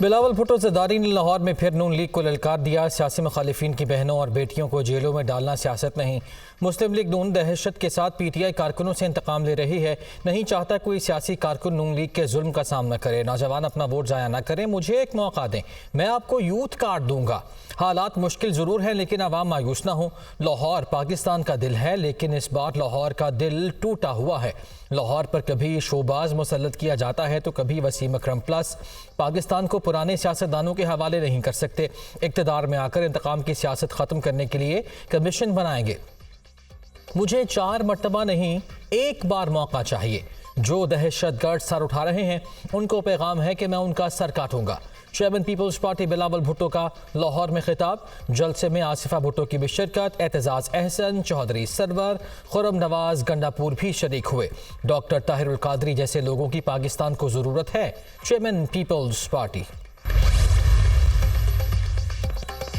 बिलावल भुट्टो ज़रदारी ने लाहौर में फिर नून लीग को ललकार दिया। सियासी मुखालिफिन की बहनों और बेटियों को जेलों में डालना सियासत नहीं। मुस्लिम लीग नून दहशत के साथ पीटीआई कारकुनों से इंतकाम ले रही है। नहीं चाहता कोई सियासी कारकुन नून लीग के जुल्म का सामना करे। नौजवान अपना वोट ज़ाया न करें, मुझे एक मौका दें, मैं आपको यूथ कार्ड दूंगा। हालात मुश्किल ज़रूर हैं लेकिन आवाम मायूस ना हो। लाहौर पाकिस्तान का दिल है लेकिन इस बार लाहौर का दिल टूटा हुआ है। लाहौर पर कभी शोबाज मुसल्लत किया जाता है तो कभी वसीम अकरम प्लस। पाकिस्तान को पुराने सियासतदानों के हवाले नहीं कर सकते। इक़्तिदार में आकर इंतकाम की सियासत ख़त्म करने के लिए कमीशन बनाएंगे। मुझे 4 मरतबा नहीं, एक बार मौका चाहिए। जो दहशतगर्द सर उठा रहे हैं उनको पैगाम है कि मैं उनका सर काटूंगा। Chairman peoples Party Bilawal Bhutto का लाहौर में खिताब। जलसे में आसिफा भुट्टो की भी शिरकत। एतजाज़ अहसन, चौधरी सरवर, खुरम नवाज गंडापुर भी शरीक हुए। डॉक्टर ताहिरुल कादरी जैसे लोगों की पाकिस्तान को ज़रूरत है। Chairman peoples Party.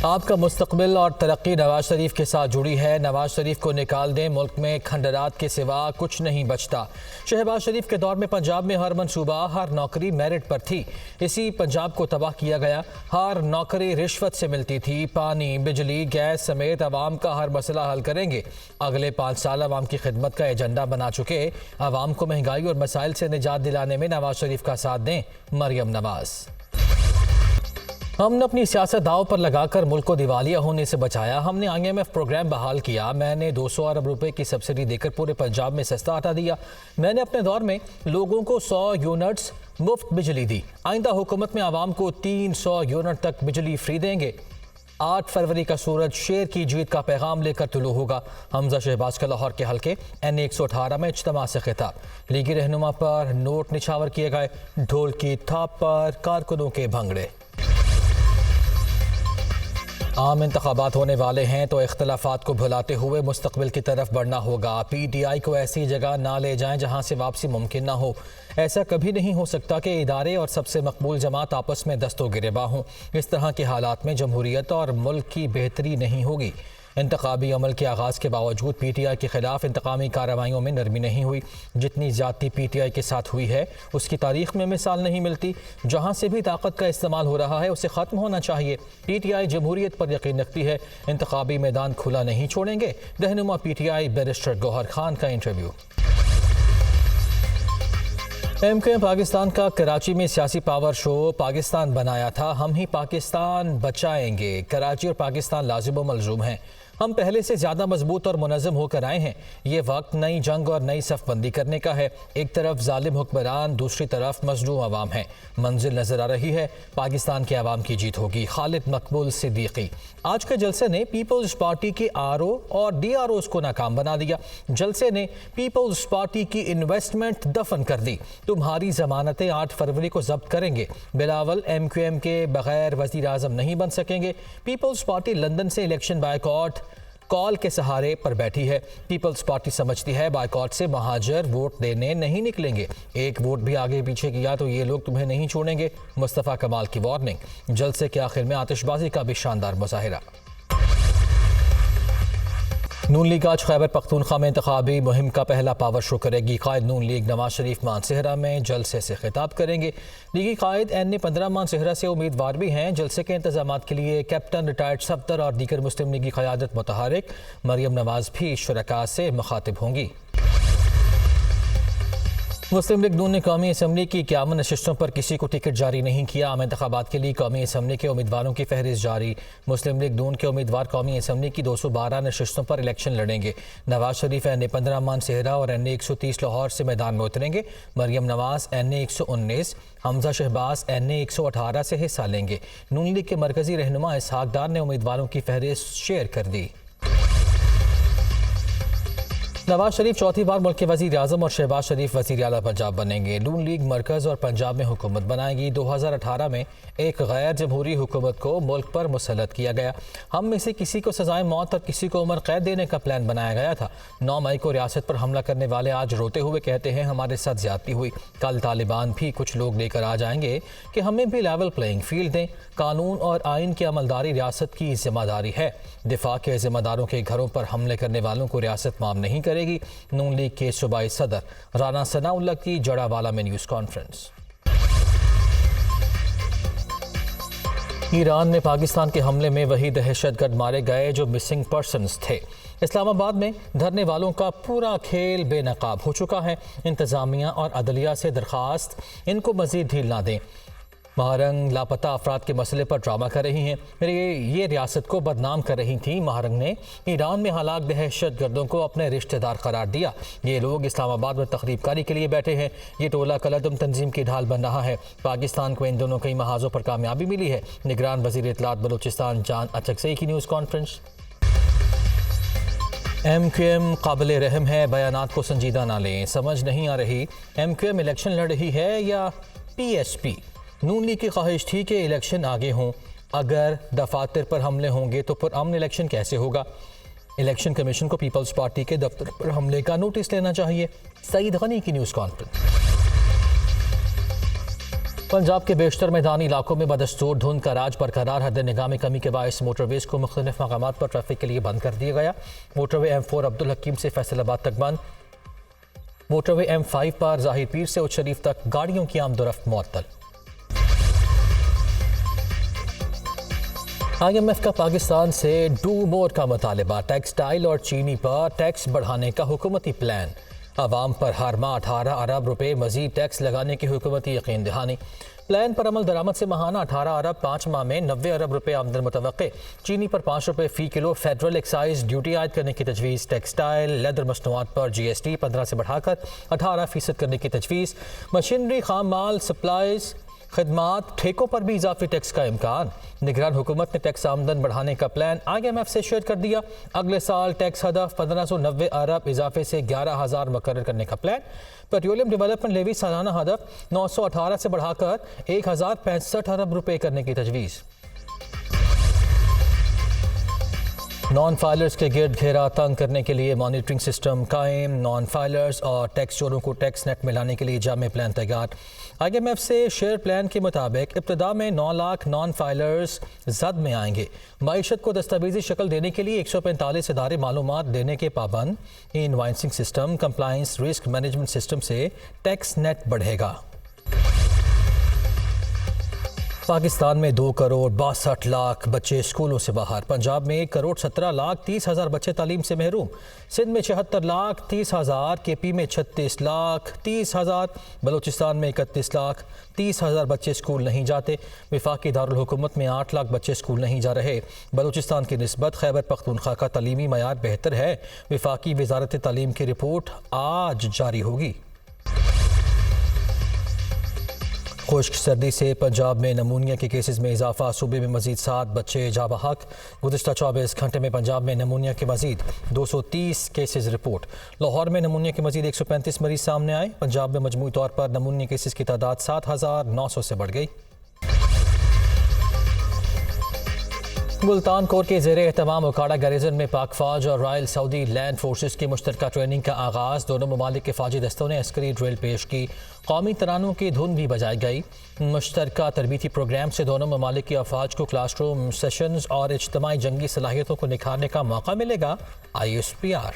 आपका मुस्तकबिल और तरक्की नवाज शरीफ के साथ जुड़ी है। नवाज शरीफ को निकाल दें, मुल्क में खंडरात के सिवा कुछ नहीं बचता। शहबाज शरीफ के दौर में पंजाब में हर मनसूबा, हर नौकरी मेरिट पर थी। इसी पंजाब को तबाह किया गया। हर नौकरी रिश्वत से मिलती थी। पानी, बिजली, गैस समेत आवाम का हर मसला हल करेंगे। अगले 5 साल आवाम की खिदमत का एजेंडा बना चुके। आवाम को महंगाई और मसाइल से निजात दिलाने में नवाज शरीफ का साथ दें, मरियम नवाज। हमने अपनी सियासत दाव पर लगाकर मुल्क को दिवालिया होने से बचाया। हमने IMF प्रोग्राम बहाल किया। मैंने 200 अरब रुपए की सब्सिडी देकर पूरे पंजाब में सस्ता आटा दिया। मैंने अपने दौर में लोगों को 100 यूनिट्स मुफ्त बिजली दी। आइंदा हुकूमत में आवाम को 300 यूनिट तक बिजली फ्री देंगे। 8 फरवरी का सूरज शेर की जीत का पैगाम लेकर तुलू होगा। हमजा शहबाज का लाहौर के हल्के NA 118 में इज्तिमा से खिताब। लीगी रहनुमा पर नोट निछावर किए गए। ढोल की थाप पर कारकुनों के भंगड़े। आम इंतखाबात होने वाले हैं तो इख्तलाफात को भुलाते हुए मुस्तकबिल की तरफ बढ़ना होगा। PTI को ऐसी जगह ना ले जाएं जहां से वापसी मुमकिन ना हो। ऐसा कभी नहीं हो सकता कि इदारे और सबसे मकबूल जमात आपस में दस्तों गिरेबा हों। इस तरह के हालात में जमहूरियत और मुल्क की बेहतरी नहीं होगी। इंतखाबी अमल के आगाज़ के बावजूद PTI के खिलाफ इंतकामी कार्रवाइयों में नरमी नहीं हुई। जितनी ज़्यादती PTI के साथ हुई है उसकी तारीख में मिसाल नहीं मिलती। जहाँ से भी ताकत का इस्तेमाल हो रहा है उसे ख़त्म होना चाहिए। PTI जमहूरियत पर यकीन रखती है, इंतखाबी मैदान खुला नहीं छोड़ेंगे। रहनुमा PTI बैरिस्टर गौहर खान का इंटरव्यू। MKM पाकिस्तान का कराची में सियासी पावर शो पाकिस्तान बनाया था, हम ही पाकिस्तान बचाएंगे। कराची और पाकिस्तान लाजिम व मलजूम हैं। हम पहले से ज़्यादा मजबूत और मुनज़्ज़म होकर आए हैं। ये वक्त नई जंग और नई सफ़बंदी करने का है। एक तरफ जालिम हुक्मरान, दूसरी तरफ मजलूम आवाम है। मंजिल नज़र आ रही है, पाकिस्तान के आवाम की जीत होगी। खालिद मकबूल सिद्दीकी। आज के जलसे ने पीपल्स पार्टी के RO और DROs को नाकाम बना दिया। जलसे ने पीपल्स पार्टी की इन्वेस्टमेंट दफन कर दी। तुम्हारी जमानतें 8 फरवरी को जब्त करेंगे। बिलावल MQM के बगैर वज़ीर आज़म नहीं बन सकेंगे। पीपल्स पार्टी लंदन से इलेक्शन बायकॉट कॉल के सहारे पर बैठी है। पीपल्स पार्टी समझती है बायकॉट से महाजर वोट देने नहीं निकलेंगे। एक वोट भी आगे पीछे किया तो ये लोग तुम्हें नहीं छोड़ेंगे। मुस्तफ़ा कमाल की वार्निंग। जलसे के आखिर में आतिशबाजी का भी शानदार मुजाहिरा। नून लीग आज खैबर पख्तूनख्वा में इंतखाबी मुहिम का पहला पावर शो करेगी। कायद नून लीग नवाज शरीफ मानसेहरा में जलसे से खिताब करेंगे। लीगी कायद NA 15 मानसेहरा से उम्मीदवार भी हैं। जलसे के इंतजामात के लिए कैप्टन, रिटायर्ड सफदर और दीगर मुस्लिम लीगी क़यादत मुतहरिक। मरियम नवाज भी शुरका से मुखातिब होंगी। मुस्लिम लीग नून ने कौमी असम्बली की 51 नशिस्तों पर किसी को टिकट जारी नहीं किया। आम इंतखाबात के लिए कौमी असम्बली के उम्मीदवारों की फहरिस्त जारी। मुस्लिम लीग नून के उम्मीदवार कौमी असम्बली की 212 नशिस्तों पर इलेक्शन लड़ेंगे। नवाज शरीफ NA 15 मानसेहरा और NA 130 लाहौर से मैदान में उतरेंगे। मरियम नवाज NA 119, हमजा शहबाज NA 118 से हिस्सा लेंगे। नून लीग के मरकजी रहनुमा इसहाक डार ने उम्मीदवारों की फहरिस्त शेयर कर दी। नवाज शरीफ चौथी बार मुल्क के वज़ीर आज़म और शहबाज शरीफ वज़ीर आला पंजाब बनेंगे। नून लीग मरकज़ और पंजाब में हुकूमत बनाएगी। 2018 में एक गैर जमहूरी हुकूमत को मुल्क पर मुसल्लत किया गया। हम में से किसी को सजाए मौत और किसी को उम्र कैद देने का प्लान बनाया गया था। 9 मई को रियासत पर हमला करने वाले आज रोते हुए कहते हैं हमारे साथ ज्यादती हुई। कल तालिबान भी कुछ लोग लेकर आ जाएंगे कि हमें भी लेवल प्लेइंग फील्ड दें। कानून और आइन की अमलदारी रियासत की जिम्मेदारी है। दिफा के जिम्मेदारों के घरों पर हमले करने वालों को रियासत माफ नहीं करेगी। नून लीग के सूबाई सदर राना सनाउल्लाह की जड़ावाला में न्यूज़ कॉन्फ्रेंस। ईरान में पाकिस्तान के हमले में वही दहशतगर्द मारे गए जो मिसिंग पर्सन्स थे। इस्लामाबाद में धरने वालों का पूरा खेल बेनकाब हो चुका है। इंतजामिया और अदलिया से दरख्वास्त इनको मजीद ढील ना दें। महारंग लापता अफराद के मसले पर ड्रामा कर रही हैं। ये रियासत को बदनाम कर रही थी। महारंग ने ईरान में हलाक दहशत गर्दों को अपने रिश्तेदार करार दिया। ये लोग इस्लामाबाद में तकरीबकारी के लिए बैठे हैं। ये टोला कलदम तंजीम की ढाल बन रहा है। पाकिस्तान को इन दोनों कई महाजों पर कामयाबी मिली है। निगरान वज़ीर इत्तलात बलूचिस्तान जान अचकज़ई की न्यूज़ कॉन्फ्रेंस। MQM काबिल रहम है, बयानात को संजीदा ना लें। समझ नहीं आ रही MQM इलेक्शन लड़ रही है या PSP। नून लीग की ख्वाहिश थी कि इलेक्शन आगे हों। अगर दफातर पर हमले होंगे तो पुरअमन इलेक्शन कैसे होगा। इलेक्शन कमीशन को पीपल्स पार्टी के दफ्तर पर हमले का नोटिस लेना चाहिए। सईद गनी की न्यूज़ कॉन्फ्रेंस। पंजाब के बेशतर मैदानी इलाकों में बदस्तूर धुंध का राज बरकरार। हद निगाह में कमी के बायस मोटरवेज को मुख्तलिफ मकामात पर ट्रैफिक के लिए बंद कर दिया गया। मोटरवे M4 अब्दुल हकीम से फैसलाबाद तक बंद। मोटरवे M5 पर ज़ाहिर पीर से उच्च शरीफ तक गाड़ियों की आमदोरफ्त मुअत्तल। IMF का पाकिस्तान से डू मोर का मुतालबा। टेक्सटाइल और चीनी पर टैक्स बढ़ाने का हुकूमती प्लान। अवाम पर हर माह 18 अरब रुपए मजीद टैक्स लगाने की हुकूमती यकीन दहानी। प्लान पर अमल दरामद से माहाना 18 अरब 5 माह में 90 अरब रुपए आमदन मुतवक्के। चीनी पर 5 रुपए फ़ी किलो फेडरल एक्साइज ड्यूटी आयद करने की तजवीज़। टेक्सटाइल लेदर मसनूआत पर GST 15 से बढ़ाकर 18% करने की तजवीज़। मशीनरी, खाम माल, सप्लाईज, खदमात, ठेकों पर भी इजाफी टैक्स का इम्कान। निगरान हुकूमत ने टैक्स आमदन बढ़ाने का प्लान IMF से शेयर कर दिया। अगले साल टैक्स हदफ 1590 अरब इजाफे से 11,000 मुकर्रर करने का प्लान। पेट्रोलियम डेवलपमेंट लेवी सालाना हदफ 918 से बढ़ाकर 1065 अरब रुपए करने की तजवीज़। नॉन फाइलर्स के गिर्द घेरा तंग करने के लिए मॉनिटरिंग सिस्टम कायम। नॉन फाइलर्स और टैक्स चोरों को टैक्स नेट में लाने के लिए जामे प्लान तैयार। IMF से शेयर प्लान के मुताबिक इब्तदा में 9 लाख नॉन फाइलर्स जद में आएंगे। मईशत को दस्तावेजी शक्ल देने के लिए 145 इदारे मालूमात देने के पाबंद। Invoicing system, compliance, risk management system से टैक्स नेट बढ़ेगा। पाकिस्तान में 2 करोड़ 62 लाख बच्चे स्कूलों से बाहर। पंजाब में 1 करोड़ 17 लाख 30 हज़ार बच्चे तालीम से महरूम। सिंध में 76 लाख 30 हज़ार, KP में 36 लाख 30 हज़ार, बलूचिस्तान में 31 लाख 30 हज़ार बच्चे स्कूल नहीं जाते। वफाकी दारुल हुकूमत में 8 लाख बच्चे स्कूल नहीं जा रहे। बलूचिस्तान की निस्बत खैबर पख्तूनख्वा का तालीमी मयार बेहतर है। वफाकी वजारत तालीम की रिपोर्ट आज जारी होगी। खुश्क सर्दी से पंजाब में नमूनिया के केसेस में इजाफा। सूबे में मजीद 7 बच्चे जा बहक। गुज़िश्ता 24 घंटे में पंजाब में नमूनिया के मजीद 230 केसेस रिपोर्ट। लाहौर में नमूनिया के मजीद 135 मरीज सामने आए। पंजाब में मजमूई तौर पर नमूनिया केसेस की तादाद 7,900 से बढ़ गई। मुल्तान कोर के ज़ेरे एहतमाम उकाड़ा गैरिजन में पाक फौज और रॉयल सऊदी लैंड फोर्सेस की मुश्तरका ट्रेनिंग का आगाज़। दोनों ममालिक के फौजी दस्तों ने अस्करी ड्रिल पेश की। कौमी तरानों की धुन भी बजाई गई। मुश्तरका तरबीती प्रोग्राम से दोनों ममालिक की अफवाज को क्लासरूम सेशंस और इज्तमाई जंगी सलाहियतों को निखारने का मौका मिलेगा। ISPR।